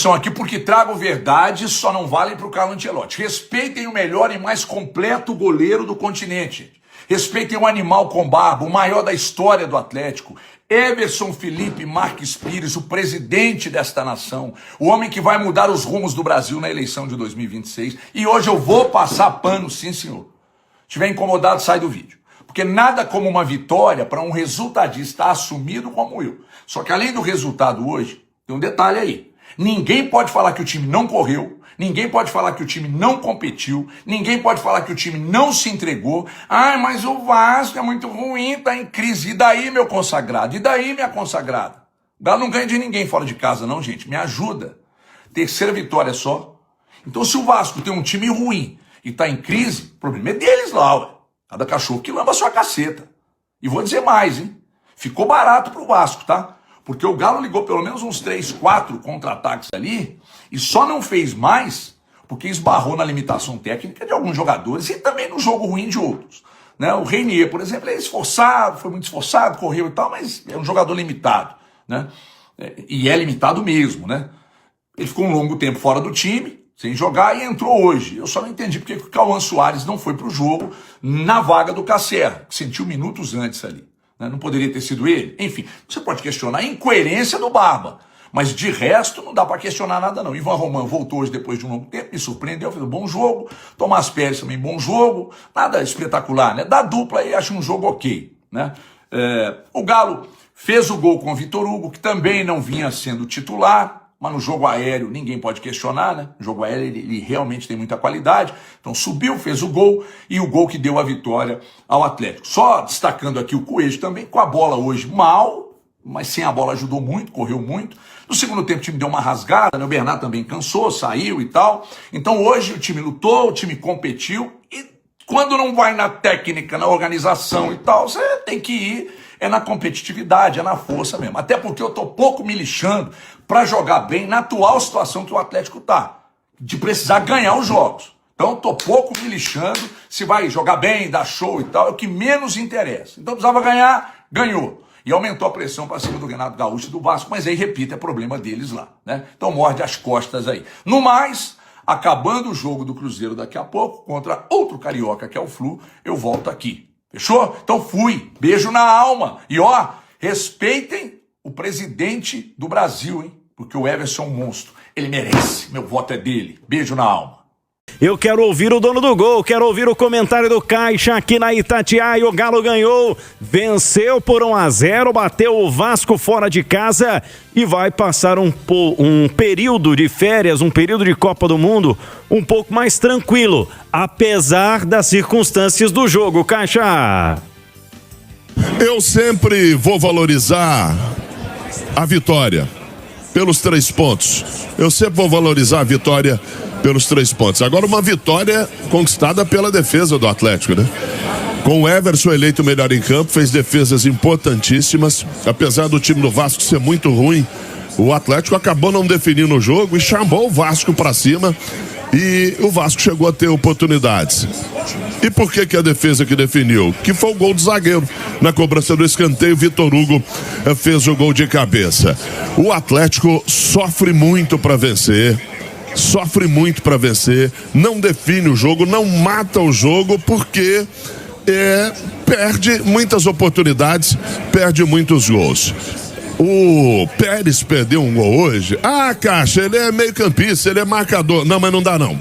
São aqui porque trago verdade, só não valem para o Carlo Ancelotti. Respeitem o melhor e mais completo goleiro do continente. Respeitem o animal com barba, o maior da história do Atlético. Everson Felipe Marques Pires, o presidente desta nação, o homem que vai mudar os rumos do Brasil na eleição de 2026. E hoje eu vou passar pano, sim senhor. Se estiver incomodado, sai do vídeo. Porque nada como uma vitória para um resultadista assumido como eu. Só que além do resultado hoje, tem um detalhe aí. Ninguém pode falar que o time não correu, ninguém pode falar que o time não competiu, ninguém pode falar que o time não se entregou. Ah, mas o Vasco é muito ruim, tá em crise. E daí, meu consagrado? E daí, minha consagrada? O Galo não ganha de ninguém fora de casa, não, gente. Me ajuda. Terceira vitória só. Então, se o Vasco tem um time ruim e tá em crise, o problema é deles lá, ué. Cada cachorro que lamba a sua caceta. E vou dizer mais, hein? Ficou barato pro Vasco, tá? Porque o Galo ligou pelo menos uns 3, 4 contra-ataques ali e só não fez mais porque esbarrou na limitação técnica de alguns jogadores e também no jogo ruim de outros. Né? O Reinier, por exemplo, é esforçado, foi muito esforçado, correu e tal, mas é um jogador limitado. Né? E é limitado mesmo. Né? Ele ficou um longo tempo fora do time, sem jogar, e entrou hoje. Eu só não entendi porque o Cauã Soares não foi para o jogo na vaga do Cacerra, que sentiu minutos antes ali. Não poderia ter sido ele? Enfim, você pode questionar a incoerência do Barba, mas de resto não dá para questionar nada não. Ivan Roman voltou hoje depois de um longo tempo, me surpreendeu, fez um bom jogo. Tomás Pérez também bom jogo, nada espetacular, né? Da dupla aí acho um jogo ok, né? O Galo fez o gol com o Vitor Hugo, que também não vinha sendo titular, mas no jogo aéreo ninguém pode questionar, né? No jogo aéreo ele realmente tem muita qualidade. Então subiu, fez o gol e o gol que deu a vitória ao Atlético. Só destacando aqui o Coelho também, com a bola hoje mal, mas sem a bola ajudou muito, correu muito. No segundo tempo o time deu uma rasgada, né? O Bernardo também cansou, saiu e tal. Então hoje o time lutou, o time competiu e quando não vai na técnica, na organização e tal, você tem que ir na competitividade, na força mesmo. Até porque eu tô pouco me lixando para jogar bem na atual situação que o Atlético tá, de precisar ganhar os jogos. Então tô pouco me lixando se vai jogar bem, dar show e tal, é o que menos interessa. Então precisava ganhar, ganhou. E aumentou a pressão para cima do Renato Gaúcho e do Vasco, mas aí, repito, é problema deles lá, né? Então morde as costas aí. No mais, acabando o jogo do Cruzeiro daqui a pouco, contra outro carioca que é o Flu, eu volto aqui. Fechou? Então fui. Beijo na alma. E ó, respeitem o presidente do Brasil, hein? Porque o Everson é um monstro. Ele merece. Meu voto é dele. Beijo na alma. Eu quero ouvir o dono do gol, quero ouvir o comentário do Caixa aqui na Itatiaia. O Galo ganhou, venceu por 1-0, bateu o Vasco fora de casa e vai passar um período de férias, um período de Copa do Mundo um pouco mais tranquilo, apesar das circunstâncias do jogo. Caixa! Eu sempre vou valorizar a vitória pelos 3 pontos. Eu sempre vou valorizar a vitória pelos 3 pontos. Agora uma vitória conquistada pela defesa do Atlético, né? Com o Everson eleito melhor em campo, fez defesas importantíssimas. Apesar do time do Vasco ser muito ruim, o Atlético acabou não definindo o jogo e chamou o Vasco para cima. E o Vasco chegou a ter oportunidades. E por que a defesa que definiu? Que foi o gol do zagueiro. Na cobrança do escanteio, Vitor Hugo fez o gol de cabeça. O Atlético sofre muito para vencer. Não define o jogo, não mata o jogo, porque perde muitas oportunidades, perde muitos gols. O Pérez perdeu um gol hoje. Ah, Caixa, ele é meio campista, ele é marcador. Não, mas não dá não.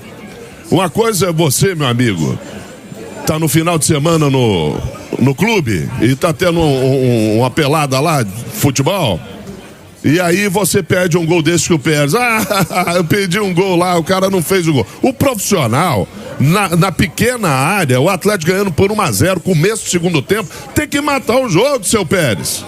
Uma coisa é você, meu amigo, tá no final de semana no clube e tá tendo uma pelada lá de futebol. E aí você perde um gol desse que o Pérez. Eu perdi um gol lá, o cara não fez o gol. O profissional, na pequena área, o Atlético ganhando por 1-0, começo do segundo tempo, tem que matar o jogo, seu Pérez.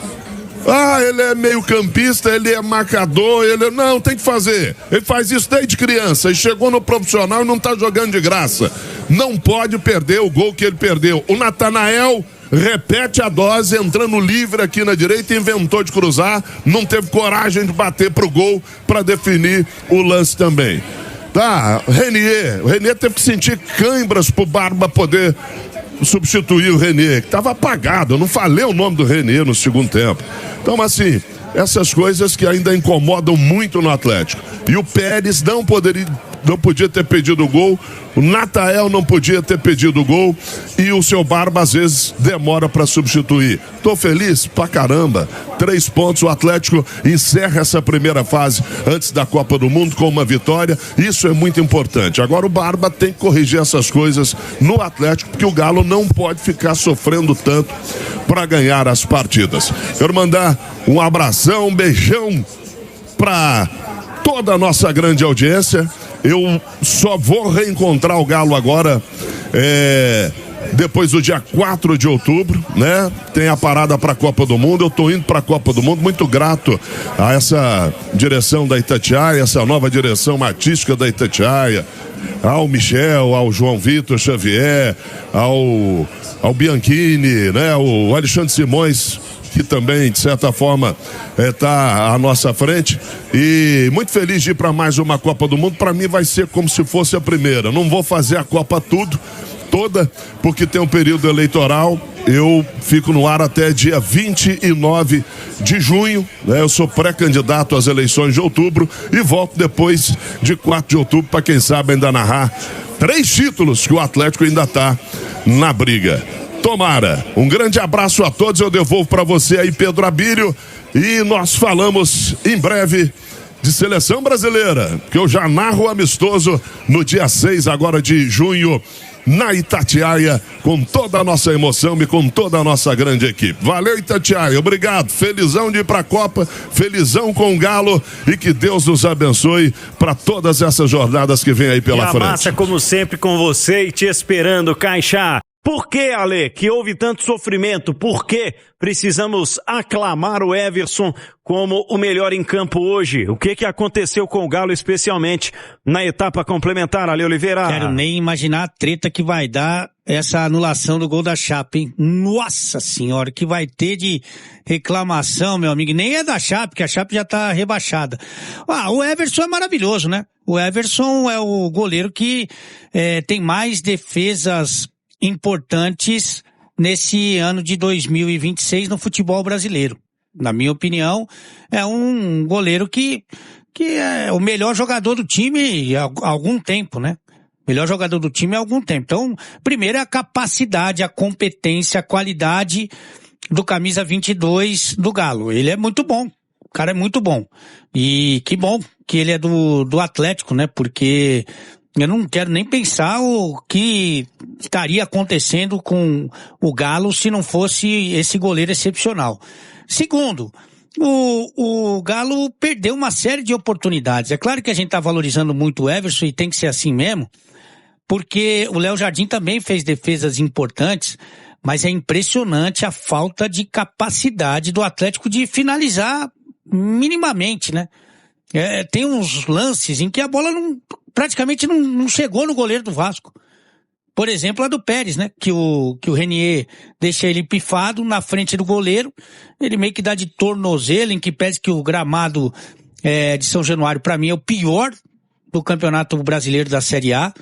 Ele é meio campista, ele é marcador, não, tem que fazer. Ele faz isso desde criança e chegou no profissional e não tá jogando de graça. Não pode perder o gol que ele perdeu. O Natanael repete a dose, entrando livre aqui na direita, inventou de cruzar, não teve coragem de bater pro gol para definir o lance também. O Reinier teve que sentir cãibras pro Barba poder substituir o Reinier, que estava apagado. Eu não falei o nome do Reinier no segundo tempo. Então, assim, essas coisas que ainda incomodam muito no Atlético. E o Pérez não podia ter pedido o gol, o Natael não podia ter pedido o gol e o seu Barba às vezes demora para substituir. Tô feliz pra caramba. 3 pontos, o Atlético encerra essa primeira fase antes da Copa do Mundo com uma vitória. Isso é muito importante. Agora o Barba tem que corrigir essas coisas no Atlético, porque o Galo não pode ficar sofrendo tanto para ganhar as partidas. Quero mandar um abração, um beijão para toda a nossa grande audiência. Eu só vou reencontrar o Galo agora depois do dia 4 de outubro, né? Tem a parada para a Copa do Mundo. Eu tô indo para a Copa do Mundo, muito grato a essa direção da Itatiaia, essa nova direção artística da Itatiaia, ao Michel, ao João Vitor Xavier, ao Bianchini, né? O Alexandre Simões, que também, de certa forma, está à nossa frente. E muito feliz de ir para mais uma Copa do Mundo. Para mim vai ser como se fosse a primeira. Não vou fazer a Copa toda, porque tem um período eleitoral. Eu fico no ar até dia 29 de junho, né? Eu sou pré-candidato às eleições de outubro e volto depois de 4 de outubro para, quem sabe, ainda narrar 3 títulos que o Atlético ainda está na briga. Tomara. Um grande abraço a todos. Eu devolvo para você aí, Pedro Abílio, e nós falamos em breve de seleção brasileira, que eu já narro amistoso no dia 6 agora de junho na Itatiaia, com toda a nossa emoção e com toda a nossa grande equipe. Valeu, Itatiaia, obrigado, felizão de ir pra Copa, felizão com o Galo, e que Deus nos abençoe para todas essas jornadas que vem aí pela frente. Massa, como sempre, com você e te esperando, Caixa. Por que, Ale, que houve tanto sofrimento? Por que precisamos aclamar o Everson como o melhor em campo hoje? O que aconteceu com o Galo, especialmente na etapa complementar, Ale Oliveira? Quero nem imaginar a treta que vai dar essa anulação do gol da Chape, hein? Nossa senhora, que vai ter de reclamação, meu amigo. Nem é da Chape, porque a Chape já tá rebaixada. O Everson é maravilhoso, né? O Everson é o goleiro que tem mais defesas importantes nesse ano de 2026 no futebol brasileiro. Na minha opinião, é um goleiro que é o melhor jogador do time há algum tempo, né? Melhor jogador do time há algum tempo. Então, primeiro é a capacidade, a competência, a qualidade do camisa 22 do Galo. Ele é muito bom. O cara é muito bom. E que bom que ele é do Atlético, né? Porque eu não quero nem pensar o que estaria acontecendo com o Galo se não fosse esse goleiro excepcional. Segundo, o Galo perdeu uma série de oportunidades. É claro que a gente está valorizando muito o Everson e tem que ser assim mesmo, porque o Léo Jardim também fez defesas importantes, mas é impressionante a falta de capacidade do Atlético de finalizar minimamente, né? Tem uns lances em que a bola praticamente não chegou no goleiro do Vasco. Por exemplo, a do Pérez, né? Que o Renier deixa ele pifado na frente do goleiro. Ele meio que dá de tornozelo, em que pese que o gramado de São Januário, para mim, é o pior do Campeonato Brasileiro da Série A.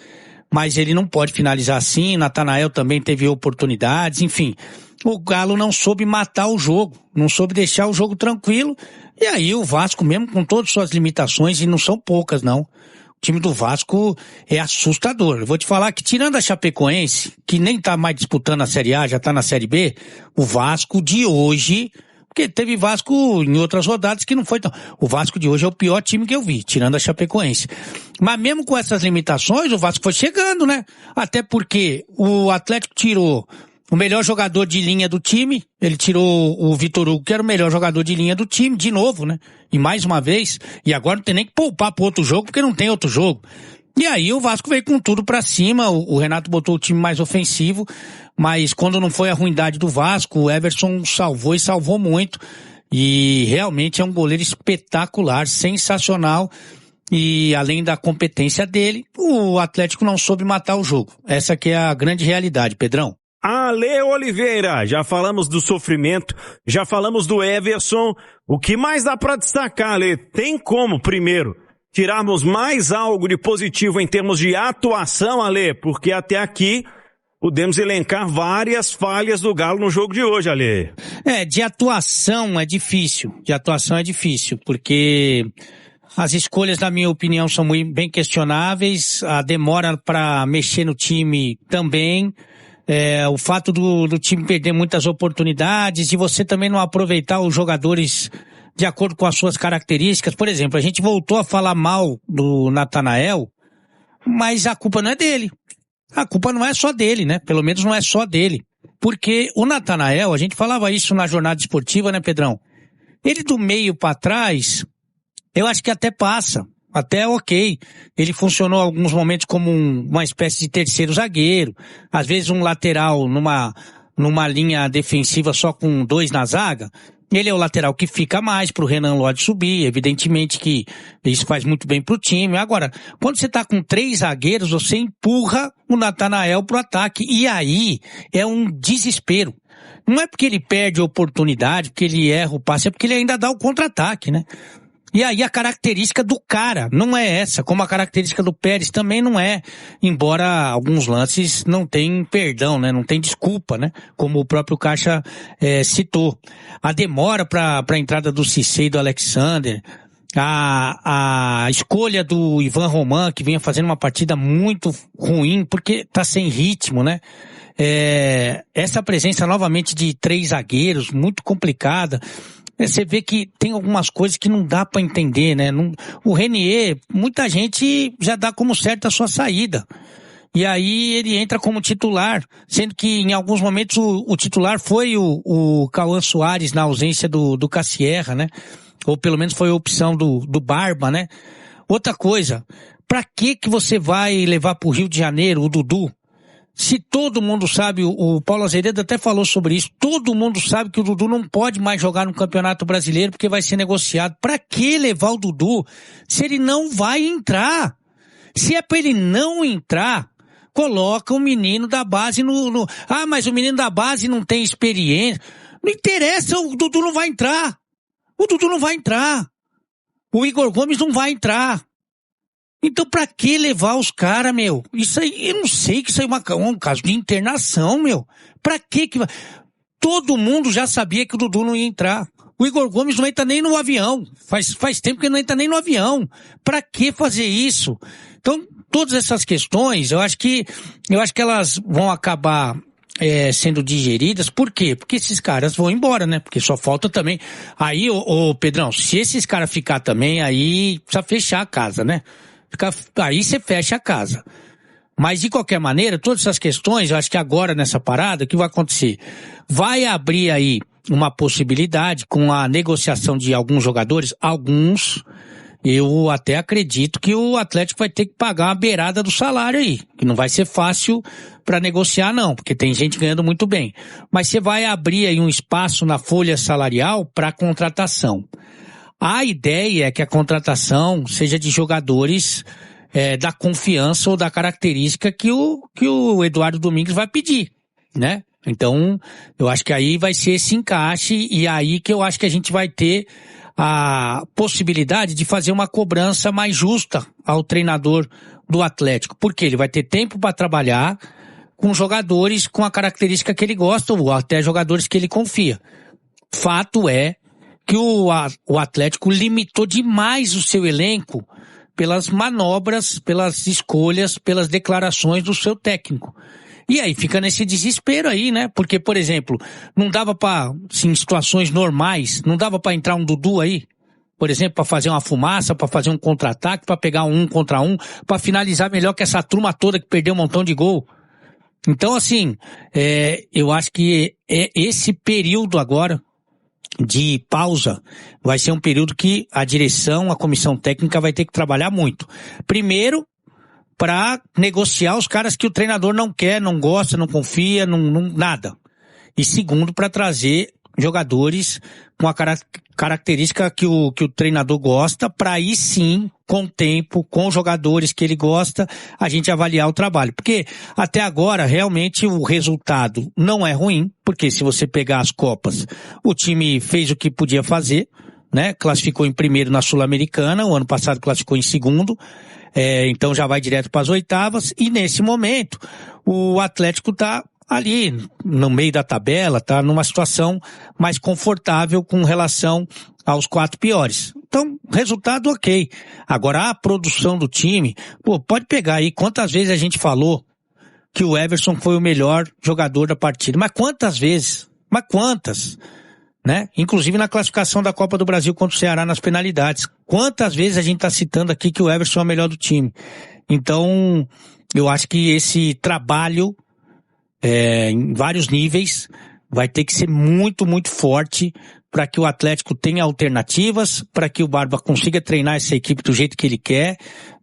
Mas ele não pode finalizar assim. Natanael também teve oportunidades, enfim. O Galo não soube matar o jogo, não soube deixar o jogo tranquilo. E aí o Vasco, mesmo com todas as suas limitações, e não são poucas, não, o time do Vasco é assustador. Eu vou te falar que, tirando a Chapecoense, que nem tá mais disputando a Série A, já tá na Série B, o Vasco de hoje, porque teve Vasco em outras rodadas que não foi tão... O Vasco de hoje é o pior time que eu vi, tirando a Chapecoense. Mas mesmo com essas limitações, o Vasco foi chegando, né? Até porque o Atlético tirou o melhor jogador de linha do time, ele tirou o Vitor Hugo, que era o melhor jogador de linha do time, de novo, né? E mais uma vez, e agora não tem nem que poupar pro outro jogo, porque não tem outro jogo. E aí o Vasco veio com tudo pra cima, o Renato botou o time mais ofensivo, mas quando não foi a ruindade do Vasco, o Everson salvou e salvou muito, e realmente é um goleiro espetacular, sensacional, e além da competência dele, o Atlético não soube matar o jogo. Essa que é a grande realidade, Pedrão. Ale Oliveira, já falamos do sofrimento, já falamos do Everson. O que mais dá para destacar, Ale? Tem como, primeiro, tirarmos mais algo de positivo em termos de atuação, Ale? Porque até aqui podemos elencar várias falhas do Galo no jogo de hoje, Ale. De atuação é difícil, porque as escolhas, na minha opinião, são muito bem questionáveis, a demora para mexer no time também, o fato do time perder muitas oportunidades e você também não aproveitar os jogadores de acordo com as suas características. Por exemplo, a gente voltou a falar mal do Natanael, mas a culpa não é dele. A culpa não é só dele, né? Pelo menos não é só dele. Porque o Natanael, a gente falava isso na jornada esportiva, né, Pedrão? Ele do meio para trás, eu acho que até passa. Até ok. Ele funcionou em alguns momentos como uma espécie de terceiro zagueiro. Às vezes um lateral numa linha defensiva só com 2 na zaga. Ele é o lateral que fica mais pro Renan Lodge subir, evidentemente que isso faz muito bem pro time. Agora, quando você tá com 3 zagueiros, você empurra o Natanael pro ataque, e aí é um desespero. Não é porque ele perde a oportunidade, porque ele erra o passe, é porque ele ainda dá o contra-ataque, né? E aí a característica do cara não é essa, como a característica do Pérez também não é, embora alguns lances não tem perdão, né? Não tem desculpa, né? Como o próprio Caixa citou. A demora para a entrada do Cissé e do Alexander, a escolha do Ivan Roman, que vinha fazendo uma partida muito ruim, porque tá sem ritmo, né? Essa presença novamente de 3 zagueiros, muito complicada. Você vê que tem algumas coisas que não dá para entender, né? O Renier, muita gente já dá como certa a sua saída. E aí ele entra como titular, sendo que em alguns momentos o titular foi o Cauã Soares na ausência do Cassierra, né? Ou pelo menos foi a opção do Barba, né? Outra coisa, pra que você vai levar pro Rio de Janeiro o Dudu? Se todo mundo sabe, o Paulo Azevedo até falou sobre isso, todo mundo sabe que o Dudu não pode mais jogar no Campeonato Brasileiro porque vai ser negociado. Pra que levar o Dudu se ele não vai entrar? Se é pra ele não entrar, coloca o menino da base mas o menino da base não tem experiência. Não interessa, o Dudu não vai entrar. O Dudu não vai entrar. O Igor Gomes não vai entrar. Então pra que levar os caras, meu? Isso aí, eu não sei que isso aí é um caso de internação, meu. Pra que vai? Todo mundo já sabia que o Dudu não ia entrar. O Igor Gomes não entra nem no avião. Faz tempo que ele não entra nem no avião. Pra que fazer isso? Então, todas essas questões, eu acho que elas vão acabar sendo digeridas. Por quê? Porque esses caras vão embora, né? Porque só falta também. Aí, ô Pedrão, se esses caras ficar também, aí precisa fechar a casa, né? Aí você fecha a casa. Mas de qualquer maneira, todas essas questões, eu acho que agora nessa parada, o que vai acontecer? Vai abrir aí uma possibilidade com a negociação de alguns jogadores, eu até acredito que o Atlético vai ter que pagar uma beirada do salário aí, que não vai ser fácil para negociar não, porque tem gente ganhando muito bem. Mas você vai abrir aí um espaço na folha salarial para contratação. A ideia é que a contratação seja de jogadores da confiança ou da característica que o Eduardo Domingues vai pedir, né? Então, eu acho que aí vai ser esse encaixe, e aí que eu acho que a gente vai ter a possibilidade de fazer uma cobrança mais justa ao treinador do Atlético, porque ele vai ter tempo para trabalhar com jogadores com a característica que ele gosta, ou até jogadores que ele confia. Fato é que o Atlético limitou demais o seu elenco pelas manobras, pelas escolhas, pelas declarações do seu técnico. E aí fica nesse desespero aí, né? Porque, por exemplo, não dava pra, em situações normais, não dava pra entrar um Dudu aí? Por exemplo, pra fazer uma fumaça, pra fazer um contra-ataque, pra pegar um contra um, pra finalizar melhor que essa turma toda que perdeu um montão de gol. Então, assim, eu acho que esse período agora de pausa vai ser um período que a direção, a comissão técnica vai ter que trabalhar muito. Primeiro, para negociar os caras que o treinador não quer, não gosta, não confia, nada. E segundo, para trazer jogadores com a característica que o treinador gosta, para aí sim, com o tempo, com os jogadores que ele gosta, a gente avaliar o trabalho. Porque até agora, realmente, o resultado não é ruim, porque se você pegar as Copas, o time fez o que podia fazer, né? Classificou em primeiro na Sul-Americana, o ano passado classificou em segundo. então já vai direto para as oitavas, e nesse momento o Atlético tá ali no meio da tabela, tá numa situação mais confortável com relação aos 4 piores. Então, resultado ok. Agora a produção do time, pode pegar aí quantas vezes a gente falou que o Everson foi o melhor jogador da partida. Mas quantas vezes? Mas quantas? Né? Inclusive na classificação da Copa do Brasil contra o Ceará nas penalidades. Quantas vezes a gente está citando aqui que o Everson é o melhor do time? Então, eu acho que esse trabalho, em vários níveis, vai ter que ser muito, muito forte para que o Atlético tenha alternativas, para que o Barba consiga treinar essa equipe do jeito que ele quer,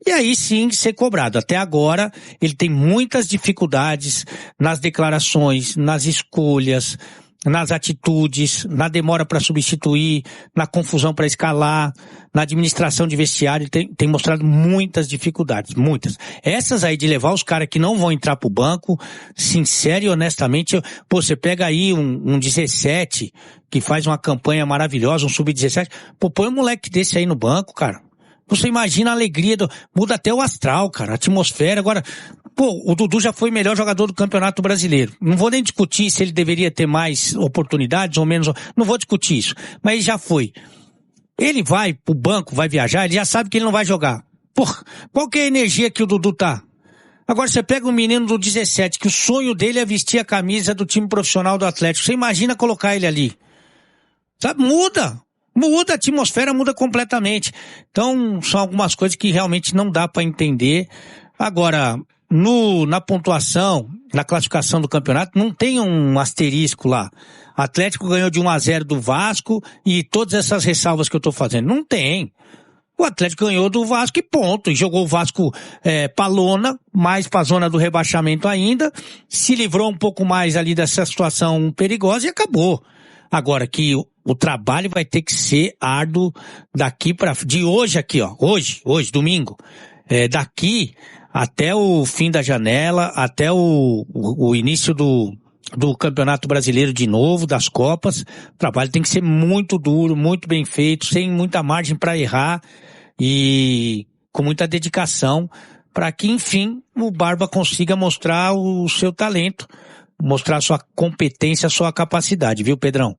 e aí sim ser cobrado. Até agora, ele tem muitas dificuldades nas declarações, nas escolhas, nas atitudes, na demora para substituir, na confusão para escalar, na administração de vestiário, tem mostrado muitas dificuldades, muitas. Essas aí de levar os caras que não vão entrar pro banco, sincero e honestamente, você pega aí um 17, que faz uma campanha maravilhosa, um sub-17, põe um moleque desse aí no banco, cara. Você imagina a alegria, muda até o astral, cara, a atmosfera. Agora, o Dudu já foi melhor jogador do Campeonato Brasileiro. Não vou nem discutir se ele deveria ter mais oportunidades ou menos, não vou discutir isso, mas ele já foi. Ele vai pro banco, vai viajar, ele já sabe que ele não vai jogar. Qual que é a energia que o Dudu tá? Agora você pega um menino do 17, que o sonho dele é vestir a camisa do time profissional do Atlético. Você imagina colocar ele ali. Sabe, muda, a atmosfera muda completamente. Então, são algumas coisas que realmente não dá para entender. Agora, na pontuação, na classificação do campeonato, não tem um asterisco lá. Atlético ganhou de 1-0 do Vasco e todas essas ressalvas que eu tô fazendo. Não tem. O Atlético ganhou do Vasco e ponto. E jogou o Vasco pra lona, mais pra zona do rebaixamento ainda. Se livrou um pouco mais ali dessa situação perigosa e acabou. Agora que o trabalho vai ter que ser árduo de hoje aqui, ó. Hoje, domingo. Daqui até o fim da janela, até o início do Campeonato Brasileiro de novo, das Copas. O trabalho tem que ser muito duro, muito bem feito, sem muita margem para errar e com muita dedicação para que, enfim, o Barba consiga mostrar o seu talento, mostrar a sua competência, a sua capacidade, viu, Pedrão?